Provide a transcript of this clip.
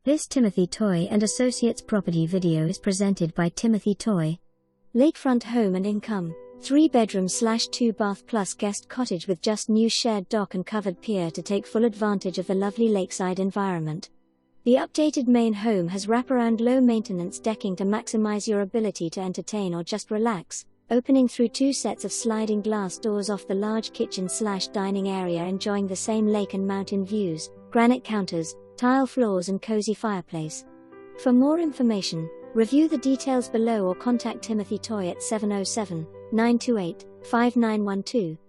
This Timothy Toye and Associates property video is presented by Timothy Toye. Lakefront Home and Income, 3-bedroom/2-bath plus guest cottage with just new shared dock and covered pier to take full advantage of the lovely lakeside environment. The updated main home has wraparound low-maintenance decking to maximize your ability to entertain or just relax, opening through 2 sets of sliding glass doors off the large kitchen/dining area, enjoying the same lake and mountain views, granite counters, tile floors and cozy fireplace. For more information, review the details below or contact Timothy Toye at 707-928-5912.